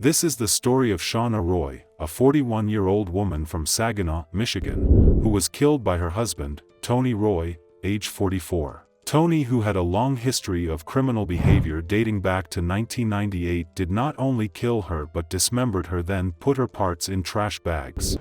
This is the story of Shauna Roy, a 41-year-old woman from Saginaw, Michigan, who was killed by her husband, Tony Roy, age 44. Tony, who had a long history of criminal behavior dating back to 1998, did not only kill her but dismembered her, then put her parts in trash bags.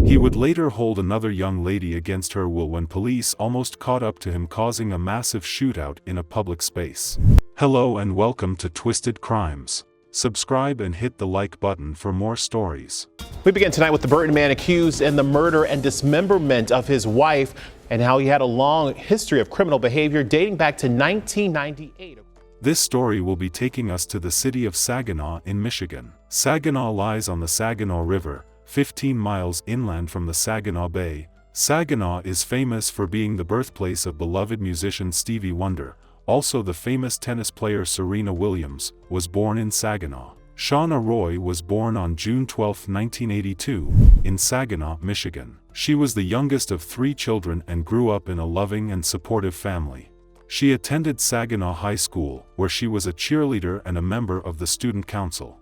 He would later hold another young lady against her will when police almost caught up to him, causing a massive shootout in a public space. Hello and welcome to Twisted Crimes. Subscribe and hit the like button for more stories. We begin tonight with the Burton man accused in the murder and dismemberment of his wife and how he had a long history of criminal behavior dating back to 1998. This story will be taking us to the city of Saginaw in Michigan. Saginaw lies on the Saginaw River, 15 miles inland from the Saginaw Bay. Saginaw is famous for being the birthplace of beloved musician Stevie Wonder. Also, the famous tennis player Serena Williams was born in Saginaw. Shauna Roy was born on June 12, 1982, in Saginaw, Michigan. She was the youngest of 3 children and grew up in a loving and supportive family. She attended Saginaw High School, where she was a cheerleader and a member of the student council.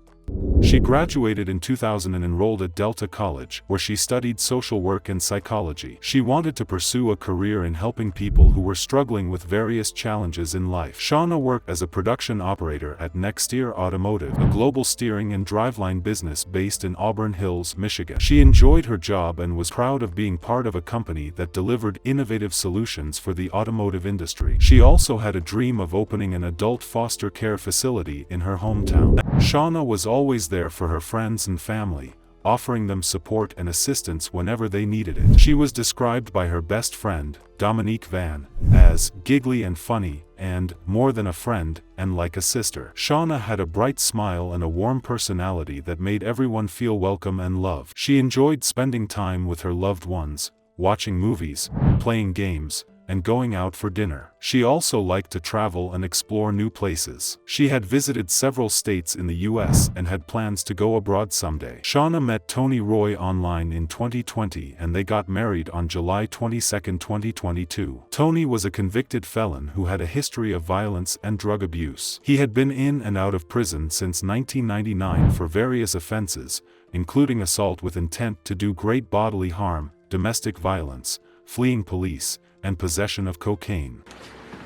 She graduated in 2000 and enrolled at Delta College, where she studied social work and psychology. She wanted to pursue a career in helping people who were struggling with various challenges in life. Shauna worked as a production operator at Nexteer Automotive, a global steering and driveline business based in Auburn Hills, Michigan. She enjoyed her job and was proud of being part of a company that delivered innovative solutions for the automotive industry. She also had a dream of opening an adult foster care facility in her hometown. Shauna was always there for her friends and family, offering them support and assistance whenever they needed it. She was described by her best friend, Dominique Van, as giggly and funny, and more than a friend, and like a sister. Shauna had a bright smile and a warm personality that made everyone feel welcome and loved. She enjoyed spending time with her loved ones, watching movies, playing games, and going out for dinner. She also liked to travel and explore new places. She had visited several states in the US and had plans to go abroad someday. Shauna met Tony Roy online in 2020 and they got married on July 22, 2022. Tony was a convicted felon who had a history of violence and drug abuse. He had been in and out of prison since 1999 for various offenses, including assault with intent to do great bodily harm, domestic violence, fleeing police, and possession of cocaine.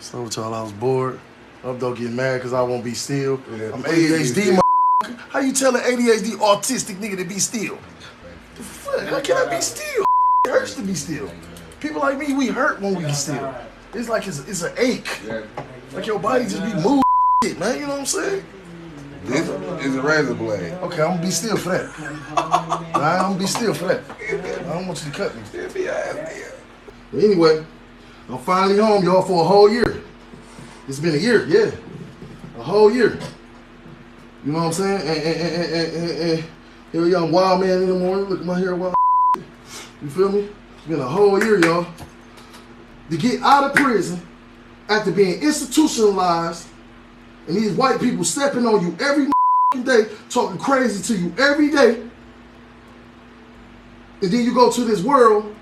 So with y'all, I was bored. Hope don't get mad because I won't be still. I'm ADHD, How you tell an ADHD autistic nigga to be still? The fuck? How can I be still? It hurts to be still. People like me, we hurt when we get still. It's like it's an ache. Like your body just be moving shit, man. You know what I'm saying? This is a razor blade. Okay, I'm gonna be still for that. I'm gonna be still for that. I don't want you to cut me. But anyway, I'm finally home, y'all, for a whole year. It's been a year, yeah. A whole year. You know what I'm saying? And here we are, I'm wild man in the morning. Look at my hair, wild. You feel me? It's been a whole year, y'all. To get out of prison after being institutionalized and these white people stepping on you every day, talking crazy to you every day. And then you go to this world.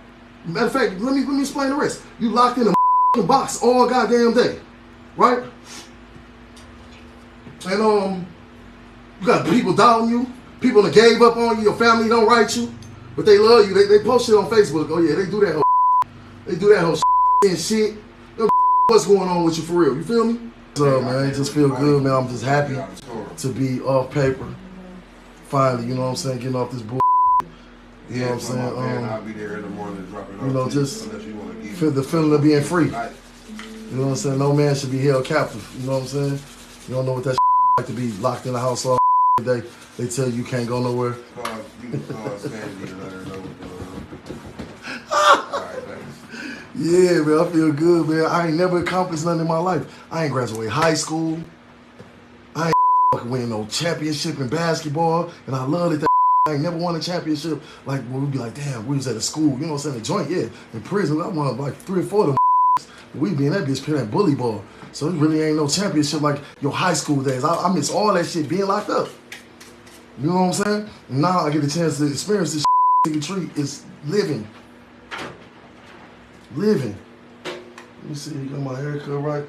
Matter of fact, let me explain the rest. You locked in a box all goddamn day, right? And you got people doubting you. People that gave up on you. Your family don't write you, but they love you. They post shit on Facebook. Oh yeah, they do that whole. They do that whole and shit. What's going on with you for real? You feel me? So man, it just feel good, man. I'm just happy to be off paper. Finally, you know what I'm saying, getting off this bull. You know what I'm saying? I'll be there in the morning dropping off. You know, just the feeling of being free. You know what I'm saying? No man should be held captive. You know what I'm saying? You don't know what that like to be locked in the house all day. They tell you can't go nowhere. Yeah, man, I feel good, man. I ain't never accomplished nothing in my life. I ain't graduated high school. I ain't win no championship in basketball, and I love it. I ain't never won a championship. Like, when we'd be like, damn, we was at a school, you know what I'm saying, a joint, yeah. In prison, I won like 3 or 4 of them. We be in that bitch playing bully ball. So it really ain't no championship like your high school days. I miss all that shit being locked up. You know what I'm saying? And now I get the chance to experience this treat is living. Living. Let me see, you got my haircut right?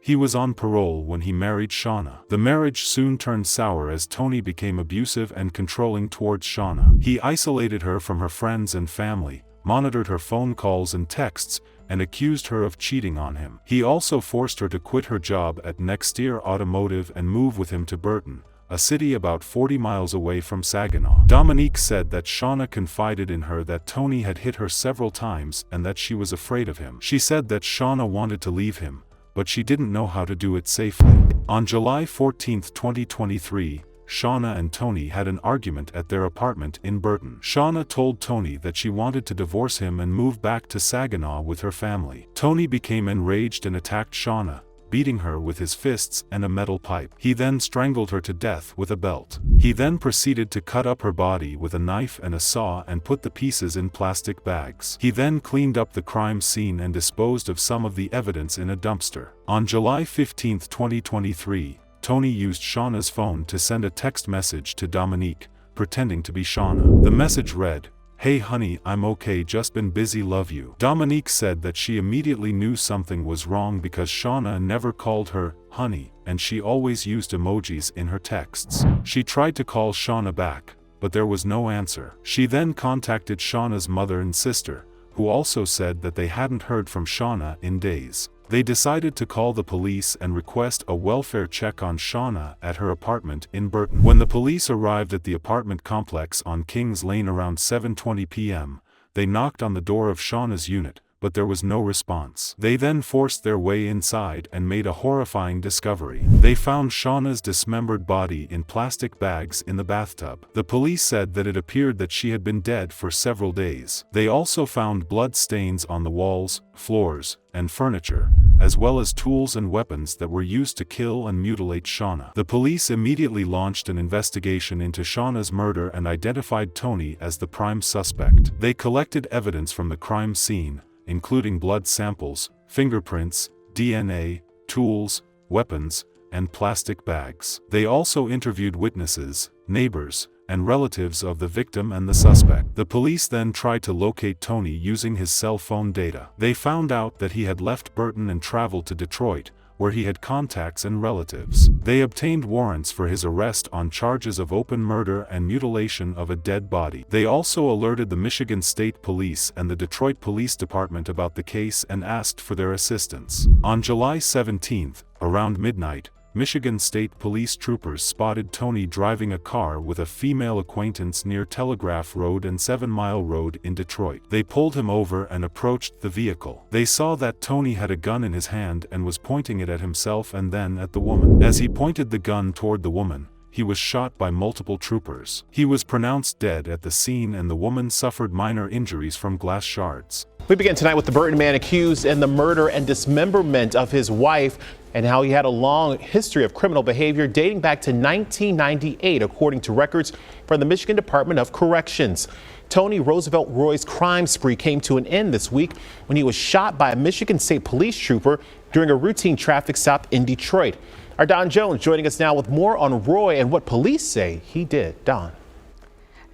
He was on parole when he married Shauna. The marriage soon turned sour as Tony became abusive and controlling towards Shauna. He isolated her from her friends and family, monitored her phone calls and texts, and accused her of cheating on him. He also forced her to quit her job at Nextier Automotive and move with him to Burton, a city about 40 miles away from Saginaw. Dominique said that Shauna confided in her that Tony had hit her several times and that she was afraid of him. She said that Shauna wanted to leave him, but she didn't know how to do it safely. On July 14, 2023, Shauna and Tony had an argument at their apartment in Burton. Shauna told Tony that she wanted to divorce him and move back to Saginaw with her family. Tony became enraged and attacked Shauna, beating her with his fists and a metal pipe. He then strangled her to death with a belt. He then proceeded to cut up her body with a knife and a saw and put the pieces in plastic bags. He then cleaned up the crime scene and disposed of some of the evidence in a dumpster. On July 15, 2023, Tony used Shauna's phone to send a text message to Dominique, pretending to be Shauna. The message read, "Hey honey, I'm okay, just been busy, love you." Dominique said that she immediately knew something was wrong because Shauna never called her honey, and she always used emojis in her texts. She tried to call Shauna back, but there was no answer. She then contacted Shauna's mother and sister, who also said that they hadn't heard from Shauna in days. They decided to call the police and request a welfare check on Shauna at her apartment in Burton. When the police arrived at the apartment complex on Kings Lane around 7:20 p.m., they knocked on the door of Shauna's unit, but there was no response. They then forced their way inside and made a horrifying discovery. They found Shauna's dismembered body in plastic bags in the bathtub. The police said that it appeared that she had been dead for several days. They also found blood stains on the walls, floors, and furniture, as well as tools and weapons that were used to kill and mutilate Shauna. The police immediately launched an investigation into Shauna's murder and identified Tony as the prime suspect. They collected evidence from the crime scene, including blood samples, fingerprints, DNA, tools, weapons, and plastic bags. They also interviewed witnesses, neighbors, and relatives of the victim and the suspect. The police then tried to locate Tony using his cell phone data. They found out that he had left Burton and traveled to Detroit, where he had contacts and relatives. They obtained warrants for his arrest on charges of open murder and mutilation of a dead body. They also alerted the Michigan State Police and the Detroit Police Department about the case and asked for their assistance. On July 17th, around midnight, Michigan State Police troopers spotted Tony driving a car with a female acquaintance near Telegraph Road and 7 Mile Road in Detroit. They pulled him over and approached the vehicle. They saw that Tony had a gun in his hand and was pointing it at himself and then at the woman. As he pointed the gun toward the woman, he was shot by multiple troopers. He was pronounced dead at the scene and the woman suffered minor injuries from glass shards. We begin tonight with the Burton man accused in the murder and dismemberment of his wife and how he had a long history of criminal behavior dating back to 1998, according to records from the Michigan Department of Corrections. Tony Roosevelt Roy's crime spree came to an end this week when he was shot by a Michigan State Police trooper during a routine traffic stop in Detroit. Our Don Jones joining us now with more on Roy and what police say he did. Don.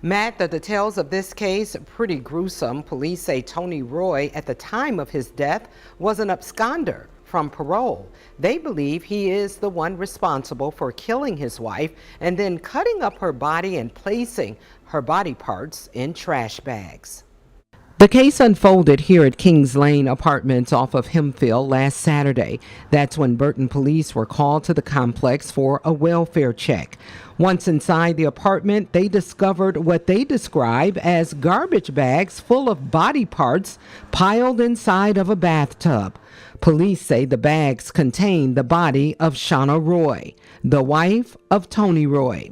Matt, the details of this case pretty gruesome. Police say Tony Roy, at the time of his death, was an absconder from parole. They believe he is the one responsible for killing his wife and then cutting up her body and placing her body parts in trash bags. The case unfolded here at Kings Lane Apartments off of Hemphill last Saturday. That's when Burton police were called to the complex for a welfare check. Once inside the apartment, they discovered what they describe as garbage bags full of body parts piled inside of a bathtub. Police say the bags contain the body of Shauna Roy, the wife of Tony Roy.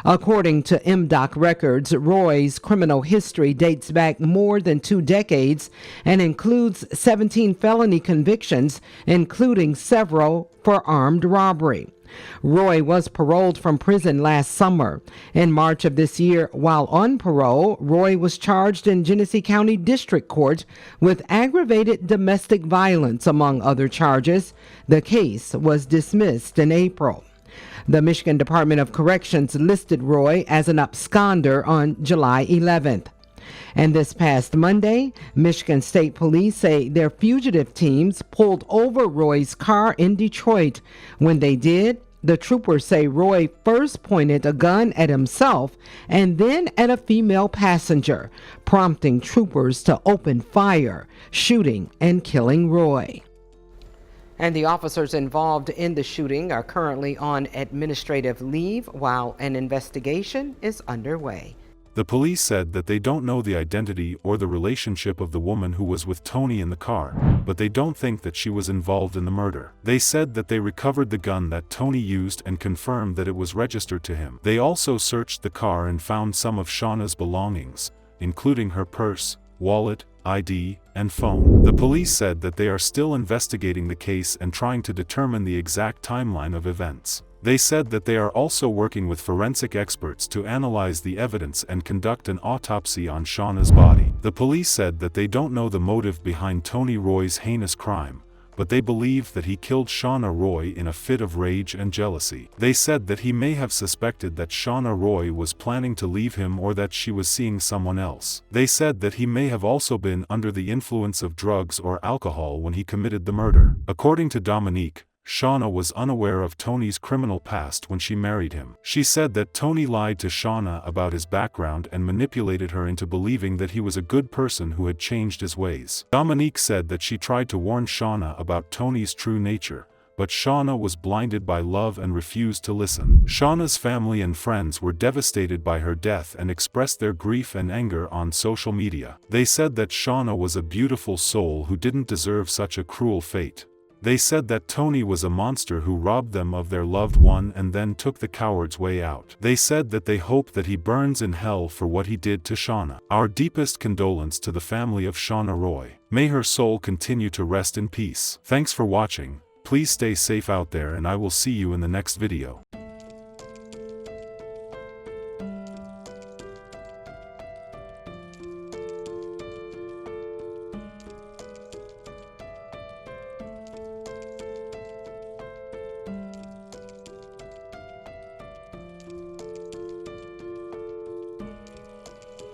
According to MDOC records, Roy's criminal history dates back more than 2 decades and includes 17 felony convictions, including several for armed robbery. Roy was paroled from prison last summer. In March of this year, while on parole, Roy was charged in Genesee County District Court with aggravated domestic violence, among other charges. The case was dismissed in April. The Michigan Department of Corrections listed Roy as an absconder on July 11th. And this past Monday, Michigan State Police say their fugitive teams pulled over Roy's car in Detroit. When they did, the troopers say Roy first pointed a gun at himself and then at a female passenger, prompting troopers to open fire, shooting and killing Roy. And the officers involved in the shooting are currently on administrative leave while an investigation is underway. The police said that they don't know the identity or the relationship of the woman who was with Tony in the car, but they don't think that she was involved in the murder. They said that they recovered the gun that Tony used and confirmed that it was registered to him. They also searched the car and found some of Shauna's belongings, including her purse, wallet, ID, and phone. The police said that they are still investigating the case and trying to determine the exact timeline of events. They said that they are also working with forensic experts to analyze the evidence and conduct an autopsy on Shauna's body. The police said that they don't know the motive behind Tony Roy's heinous crime, but they believe that he killed Shauna Roy in a fit of rage and jealousy. They said that he may have suspected that Shauna Roy was planning to leave him or that she was seeing someone else. They said that he may have also been under the influence of drugs or alcohol when he committed the murder. According to Dominique, Shauna was unaware of Tony's criminal past when she married him. She said that Tony lied to Shauna about his background and manipulated her into believing that he was a good person who had changed his ways. Dominique said that she tried to warn Shauna about Tony's true nature, but Shauna was blinded by love and refused to listen. Shauna's family and friends were devastated by her death and expressed their grief and anger on social media. They said that Shauna was a beautiful soul who didn't deserve such a cruel fate. They said that Tony was a monster who robbed them of their loved one and then took the coward's way out. They said that they hope that he burns in hell for what he did to Shauna. Our deepest condolence to the family of Shauna Roy. May her soul continue to rest in peace. Thanks for watching. Please stay safe out there and I will see you in the next video.